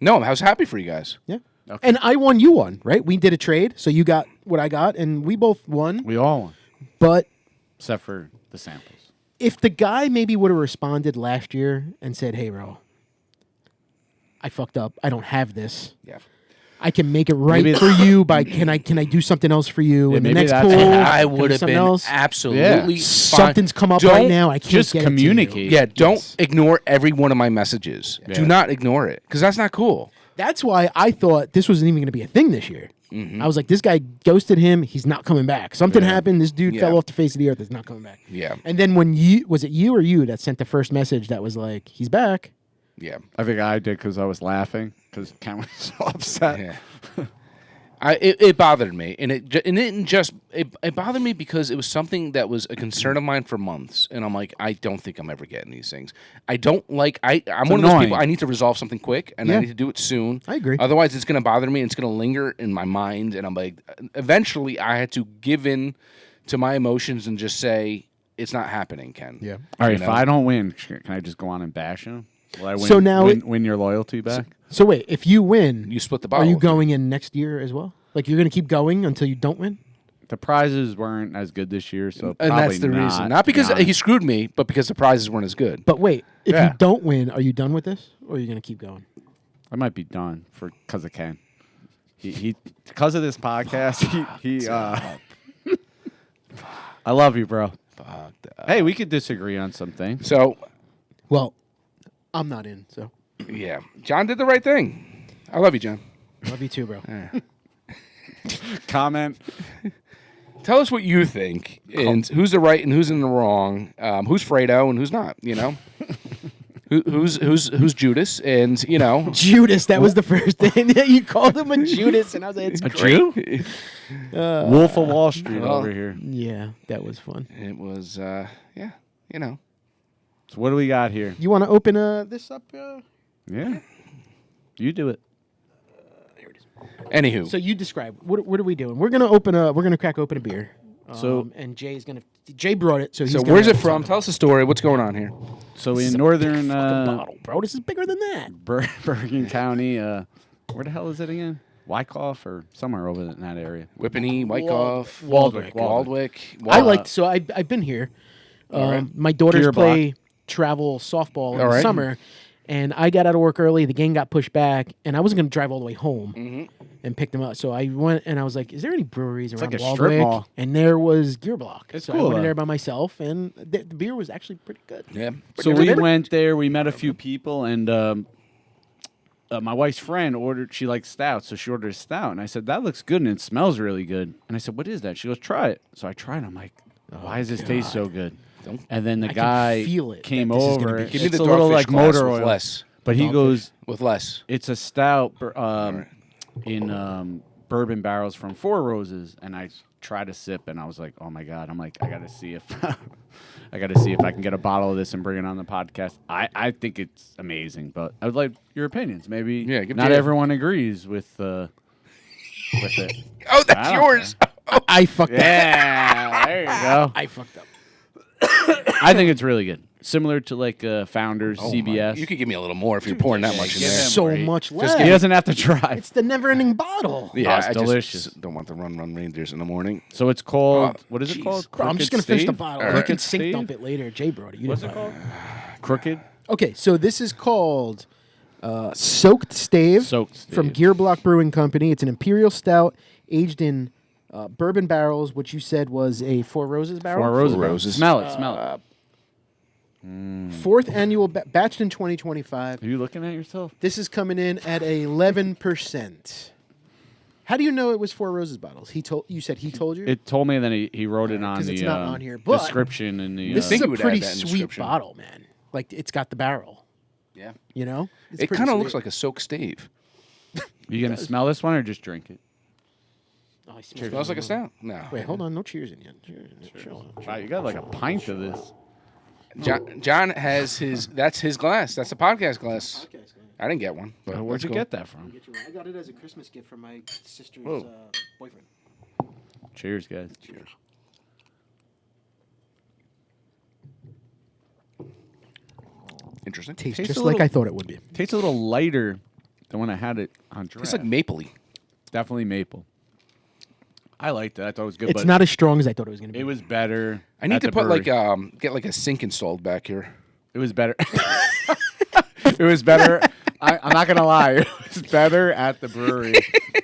I was happy for you guys. Yeah. Okay. And I won, you won, right? We did a trade, so you got what I got, and we both won. We all won, But except for the samples. if the guy maybe would have responded last year and said, hey, bro, I fucked up. I don't have this. Yeah. I can make it right Maybe- for you by can I do something else for you? Yeah, and the maybe next that's- pool, I can I would do have something been else? absolutely fine. Something's come up Don't right now. I can't just get it to you. communicate. Yeah, don't Yes. ignore every one of my messages. Yeah. Do not ignore it because that's not cool. That's why I thought this wasn't even going to be a thing this year. I was like, this guy ghosted him. He's not coming back. Something happened. This dude Yeah. fell off the face of the earth. He's not coming back. Yeah, And then when was it you or you that sent the first message that was like, he's back? yeah, I think I did because I was laughing because Ken was so upset. yeah. It bothered me, and it didn't just it bothered me because it was something that was a concern of mine for months, and I'm like, I don't think I'm ever getting these things. I don't like I'm one of those annoying. people. I need to resolve something quick, and Yeah. I need to do it soon. I agree. Otherwise, it's going to bother me, and it's going to linger in my mind, and I'm like, eventually, I had to give in to my emotions and just say it's not happening, Ken. Yeah. All right, You if know? I don't win, can I just go on and bash him? Will I win, So now win your loyalty back? So wait, if you win, You split the are bottle. you with me. going in next year as well? Like you're going to keep going until you don't win? The prizes weren't as good this year, so And probably that's the not, reason. Not because to be he screwed me, but because the prizes weren't as good. But wait, if Yeah. you don't win, are you done with this, or are you going to keep going? I might be done because of Ken. He because of this podcast. He I love you, bro. Fuck that. Hey, we could disagree on some things. So, Well, I'm not in, so yeah, John did the right thing. I love you, John. love you too, bro. Comment. Tell us what you think, and who's the right and who's in the wrong. Who's Fredo and who's not? You know, who's Judas, and you know, Judas, that was the first thing that you called him a Judas, and I was like, it's A great. Jew? Wolf of Wall Street well, over here. Yeah, that was fun. It was, yeah, you know. So what do we got here? You want to open this up? Yeah, you do it. Anywho, So you describe what are we doing? We're gonna crack open a beer. So- and Jay brought it. So he's where's gonna it from? Tell us the story. What's going on here? So This is in a northern big fucking bottle, bro. This is bigger than that. Bergen County, where the hell is it again? Wyckoff or somewhere over in that area. Whippany, Wyckoff, Waldwick. I liked. So I've been here. right. My daughters Gearblock. play travel softball in All the right. summer, and I got out of work early. The game got pushed back, and I wasn't going to drive all the way home Mm-hmm. and pick them up. So I went and I was like, "Is there any breweries around like a strip Waldwick?" mall. And there was Gearblock. It's so cool, I went in though. there by myself, and the beer was actually pretty good. Yeah. So we went there. We met a few people, and my wife's friend ordered. She likes stout, so she ordered a stout, and I said that looks good and it smells really good. And I said, "What is that?" She goes, "Try it." So I tried. I'm like, "Why does this taste so good?" And then the I can guy feel it came that this is gonna over. be It's Give me the a little dogfish like glass motor with oil, less. but he Dogfish. goes, With less. "It's a stout in bourbon barrels from Four Roses," and I tried a sip, and I was like, "Oh my god!" I'm like, "I gotta see if I can get a bottle of this and bring it on the podcast." I think it's amazing, but I would like your opinions. Maybe Yeah, give not Jay- everyone agrees with it. Oh, that's I don't yours. I fucked up. Yeah, there you go. I fucked up. I think it's really good, similar to like Founders Oh my- CBS. You could give me a little more if you're pouring that much in give there. him So more. much He less. doesn't have to try. It's the never-ending bottle. Yeah, it's I delicious. just don't want the run reindeers in the morning. So it's called Oh, what is it jeez. called? Bro, I'm just Crooked gonna finish the Stave? bottle. All I right. can sink Stave? dump it later. Jay brought it. You What's didn't it buy called? Crooked. Okay, so this is called Soaked Stave Soaked Stave. from Gearblock Brewing Company. It's an imperial stout aged in bourbon barrels, which you said was a Four Roses barrel. Four Roses. Roses. Smell it. Smell it. Fourth annual, batched in 2025. Are you looking at yourself? This is coming in at 11%. How do you know it was Four Roses bottles? He told you. Said he told you. It told me, and then he wrote it on 'Cause the it's not on here, but description in the. this think is it a would add pretty that in the sweet description. bottle, man. Like it's got the barrel. Yeah. You know, it's It pretty kind of sweet. looks like a soaked stave. you gonna smell this one or just drink it? Oh, I smell Smells it. like a stout. No. Wait, hold on. No cheers in yet. Chill. Wow, you got like a pint of this. John has his. That's his glass. That's a podcast glass. I didn't get one. But Where'd that's you cool. get that from? I got it as a Christmas gift from my sister's Whoa. boyfriend. Cheers, guys. Cheers. Interesting. Tastes Tastes just a like little- I thought it would be. Tastes a little lighter than when I had it on draft. It's like mapley. Definitely maple. I liked it. I thought it was good. It's but not as strong as I thought it was going to be. It was better. I need at to the put brewery. get like a sink installed back here. It was better. It was better I'm not gonna lie. It's better at the brewery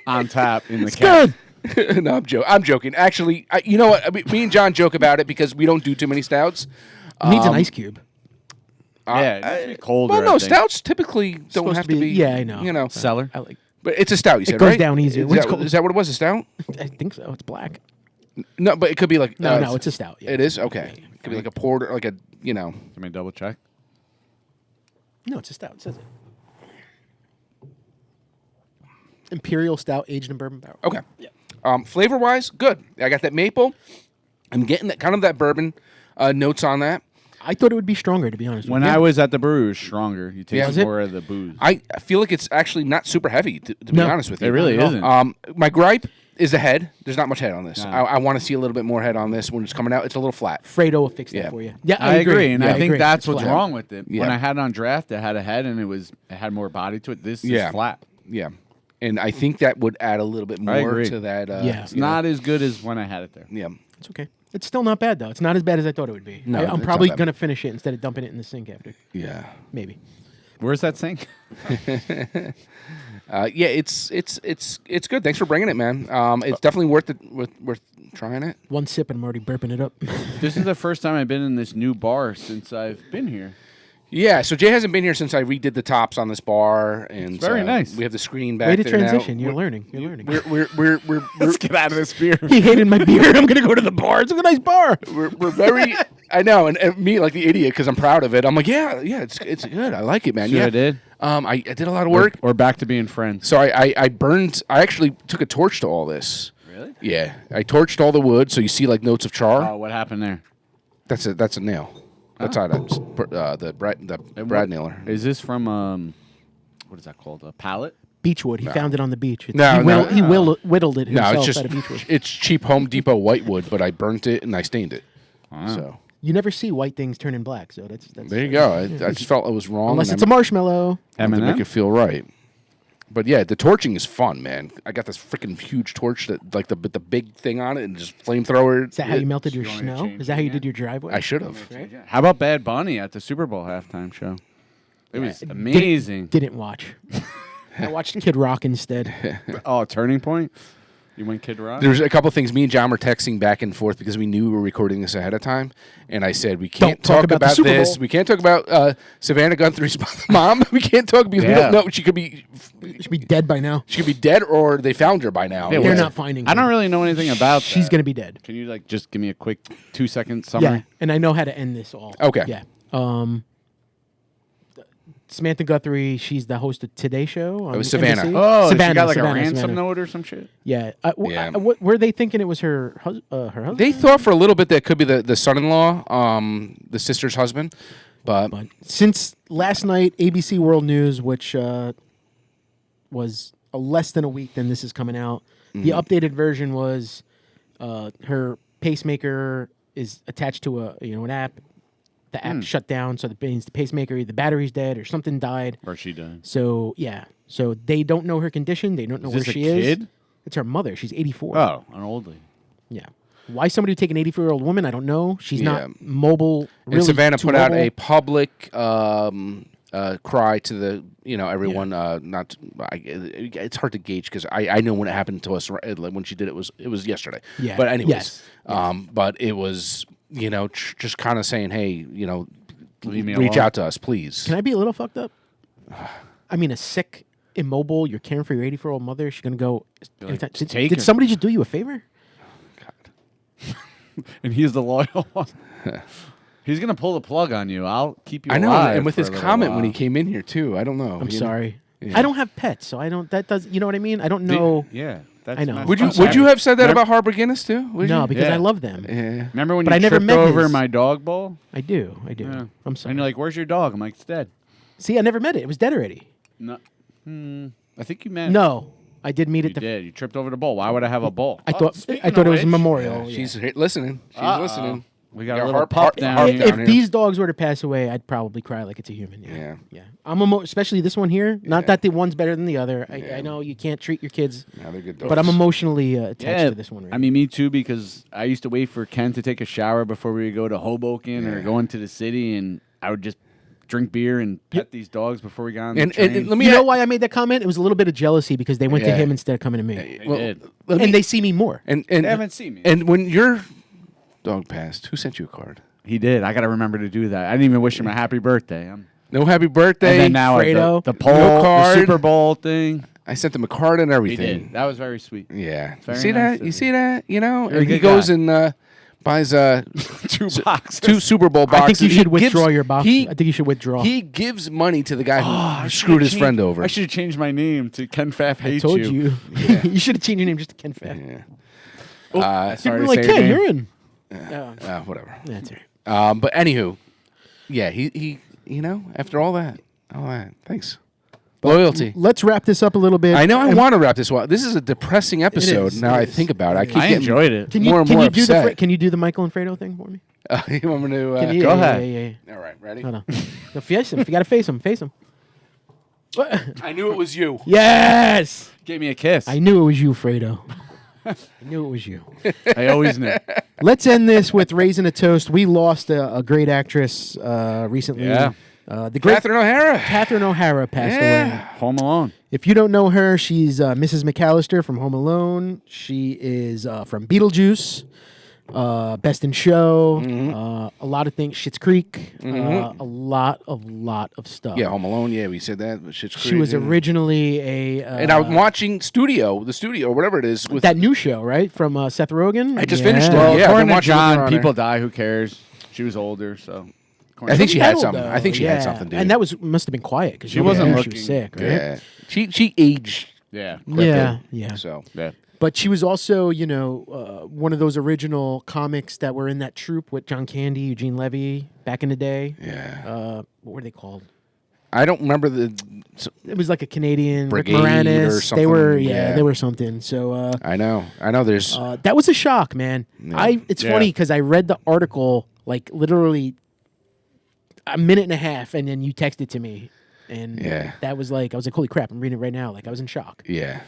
on tap in the It's can. good. No, I'm joking. Actually, you know what? I mean, me and John joke about it because we don't do too many stouts. It needs an ice cube. Yeah, it needs to be colder. Well, no, I think. stouts typically don't Supposed have to to be- be. yeah, I know. You know, Cellar. I like. but it's a stout. You said goes right? down easier. Is What's that, called- is that what it was? A stout? I think so. It's black. No, but it could be like No, it's a stout. Yeah. It is okay. It could be like a porter, like a you know. Can I double check? No, it's a stout. It says it. Imperial stout aged in bourbon barrel. Okay. Yeah. Flavor wise, good. I got that maple. I'm getting that kind of that bourbon notes on that. I thought it would be stronger, to be honest. When with you. I was at the brewery, it was stronger. You Yeah. taste Was it? more of the booze. I feel like it's actually not super heavy, to be No. honest with you. It really Not at isn't. My gripe is the head. There's not much head on this. No. I want to see a little bit more head on this when it's coming out. It's a little flat. Fredo will fix that Yeah. for you. Yeah, I agree, and Yeah, I think agree. that's It's what's flat. wrong with it. Yeah. When I had it on draft, it had a head and it had more body to it. This Yeah. is flat. Yeah. And I think that would add a little bit I more agree. to that. Yeah. It's you know. not as good as when I had it there. Yeah. It's okay. It's still not bad though. It's not as bad as I thought it would be. No, I'm it's probably not bad. gonna finish it instead of dumping it in the sink after. Yeah. Maybe. Where's that sink? Yeah, it's good. Thanks for bringing it, man. It's definitely worth it. Worth trying it. One sip and I'm already burping it up. This is the first time I've been in this new bar since I've been here. Yeah. So Jay hasn't been here since I redid the tops on this bar, and It's very nice. We have the screen back Way to there now. transition. You're learning. You're learning. We're Let's get out of this beer. He hated my beer. I'm gonna go to the bar. It's a nice bar. we're very. I know, and me like the idiot because I'm proud of it. I'm like, yeah, it's good. I like it, man. See what Yeah, I did? I did a lot of work. Or back to being friends. So I burned. I actually took a torch to all this. Really? Yeah, I torched all the wood, so you see like notes of char. Oh, what happened there? That's a nail. That's how the Brad nailer. Is this from what is that called? A pallet? Beechwood. He found it on the beach. No, he whittled it No, himself it's just out of beechwood. it's cheap Home Depot whitewood, but I burnt it and I stained it. Wow. So You never see white things turning black, so that's there you go. I just felt it was wrong. Unless and it's a marshmallow. I wanted to M&M? make it feel right. But yeah, the torching is fun, man. I got this freaking huge torch that like the big thing on it and just flamethrower. Is that how you melted your You want me to snow? change Is that it how you again? did your driveway? I should have. Right? How about Bad Bunny at the Super Bowl halftime show? It was amazing. Didn't watch. I watched Kid Rock instead. Oh, Turning Point? You went Kid Rock? There's a couple things me and John were texting back and forth because we knew we were recording this ahead of time, and I said we can't Don't talk about the Super this. Bowl. We can't talk about Savannah Guthrie's mom. We can't talk because we Yeah. don't know. She could be Should be dead by now. dead or they found her by now. Yeah, They're well, not finding her. I don't really know anything about She's that. going to be dead. Can you like just give me a quick 2-second Yeah, summary? and I know how to end this all. Okay. Yeah. Samantha Guthrie, she's the host of Today Show. On It was Savannah. NBC. Oh, Savannah, she got like Savannah, a ransom Savannah. note or some shit? Yeah. Yeah. Were they thinking it was her husband? They thought for a little bit that could be the son-in-law, the sister's husband, but But since last night, ABC World News, which was less than a week than this is coming out, the updated version was her pacemaker is attached to an app. The app shut down, so that means the pacemaker, the battery's dead or something died. Or she died. So yeah, so they don't know her condition. They don't know Is where this a she kid? is. It's her mother. She's 84. Oh, an old lady. Yeah. Why somebody would take an 84-year-old woman? I don't know. She's Yeah. not mobile. and Really Savannah too put out mobile. a public cry to the everyone. Not it's hard to gauge because I know when it happened to us like when she did it was yesterday. Yeah. But anyways, Yes. but it was just kind of saying, hey, Leave me reach alone. out to us, please. Can I be a little fucked up? I mean, a sick, immobile, you're caring for your 84-year-old mother. She's going to go. Like, anytime- just did take did her. somebody just do you a favor? And he's the loyal one. He's going to pull the plug on you. I'll keep you I know, alive and with for his a little comment when he while. came in here too, I don't know. I'm sorry. Yeah. I don't have pets, so I don't. That does. You know what I mean? I don't know. Yeah. That's I know. messed Would you up. would you have said that about Harbor Guinness too? Would No, you? because Yeah. I love them. Yeah. Remember when But you I never tripped met over his- my dog bowl? I do. I do. Yeah. I'm sorry. And you're like, where's your dog? I'm like, it's dead. See, I never met it. It was dead already. No. I think you meant. No, I did meet You it. The did. You tripped over the bowl. Why would I have a bowl? I thought speaking it was a of which, memorial. yeah. She's listening. She's listening. We got Yeah, a little harp- pup harp- down harp here. down If here. these dogs were to pass away, I'd probably cry like it's a human. Yeah. Yeah. I'm especially this one here. Not that the one's better than the other. I know you can't treat your kids, Yeah, they're good dogs. but I'm emotionally attached Yeah, to this one. Right I mean, me too, because I used to wait for Ken to take a shower before we would go to Hoboken or Yeah. go into the city, and I would just drink beer and pet these dogs before we got on And- the train. and let me You know why I made that comment? It was a little bit of jealousy because they went to Yeah. him instead of coming to me. They Well, did. And they see me more. and They haven't seen me. And when your dog passed, who sent you a card? He did. I got to remember to do that. I didn't even wish him a happy birthday. No happy birthday. And then now Fredo. the poll, No the card. Super Bowl thing. I sent him a card and He everything. did. That was very sweet. Yeah. Very You see nice that? of You see that? You know? You're a And he good goes guy. and buys 2 boxes. 2 Super Bowl boxes. I think you should He withdraw gives- your box. He, I think you should withdraw. he gives money to the guy who I screwed his should've friend changed- over. I should have changed my name to Ken Pfaff I Hates told you. You should have changed your name just to Ken Faff. Yeah. Sorry People to were like, say your Ken, name. you're in. Whatever. That's right. But anywho, yeah, he you know, after all that, thanks. Loyalty. Let's wrap this up a little bit. I know I And want to wrap this up. This is a depressing episode. is, Now it I is. think about it. I keep I getting enjoyed it. Can you, more and can more you do upset. can you do the Michael and Fredo thing for me? You want me to? Can you, Go yeah, ahead. Yeah. All right, ready? Hold on. No, face him. If you got to face him, face him. What? I knew it was you. Yes. Gave me a kiss. I knew it was you, Fredo. I knew it was you. I always knew. Let's end this with raising a toast. We lost a great actress recently. Yeah. The great Catherine O'Hara. Catherine O'Hara passed away. Yeah. Home Alone. If you don't know her, she's Mrs. McAllister from Home Alone. She is from Beetlejuice, Best in Show, a lot of things. Schitt's Creek, a lot of stuff. Yeah, Home Alone. Yeah, we said that. Schitt's Creek. She was yeah. originally a And I was watching the studio, whatever it is. With that new show, right, from Seth Rogen. I just finished it. Well, Yeah, I've according been to watching it on John, her. people die. Who cares? She was older, so. I think she had Metal, something. though, I think she had yeah. something, dude. And that must have been quiet because She wasn't She looking- was sick, right? yeah, she aged. Yeah. Yeah. So Yeah. But she was also, one of those original comics that were in that troupe with John Candy, Eugene Levy back in the day. yeah, What were they called? I don't remember the. It was like a Canadian Rick Brigade or Moranis. They something, were, yeah. they were something. So I know. There's. that was a shock, man. Yeah. It's Yeah. funny because I read the article like literally a minute and a half, and then you texted to me, and Yeah. that was like I was like, holy crap! I'm reading it right now. Like I was in shock yeah,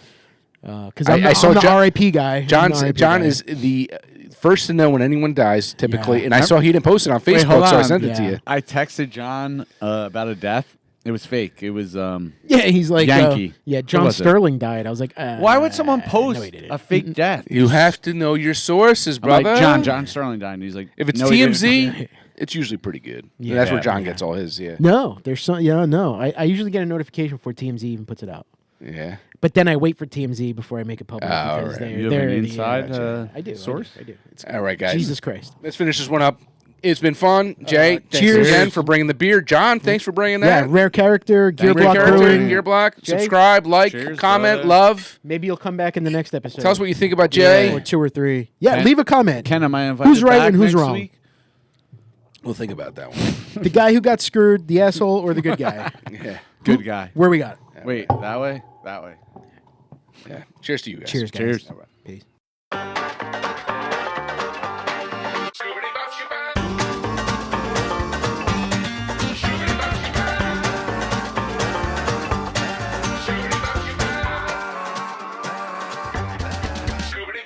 because I I'm saw the John- RIP guy. John I'm the RIP John guy. is the first to know when anyone dies, typically. Yeah. And I saw he didn't post it on Wait, Facebook, hold so I on. sent it to Yeah. you. I texted John about a death. It was fake. It was. Yeah, he's like Yankee. yeah, John was it? Sterling died. I was like, Why would someone no, post he didn't. a fake death? You have to know your sources, I'm brother. like, John Sterling died. And he's like, If it's no, he didn't. TMZ, it's usually pretty good. Yeah. That's where Yeah. John gets all his. Yeah, No, there's some. Yeah, no. I usually get a notification before TMZ even puts it out. yeah. But then I wait for TMZ before I make it public Oh, because right. You have they're an the, inside I do. source? I do. It's All right, guys. Jesus Christ. Let's finish this one up. It's been fun, Jay. Thanks cheers. again for bringing the beer. John, thanks for bringing Yeah, that. rare character, Great Gearblock character, Brewing. Gearblock. Jay? Subscribe, like, Cheers, comment, brother. love. Maybe you'll come back in the next episode. Tell us what you think about Jay. or 2 or 3. Yeah, Ken- leave a comment. Ken, am I invited Who's right back and who's next wrong? week? We'll think about that one. The guy who got screwed, the asshole, or the good guy? Yeah, Good guy. Where we got it? Wait, that way? That way. yeah. Cheers to you guys. Cheers, guys. Cheers. All right. Peace. Scooby-Doo,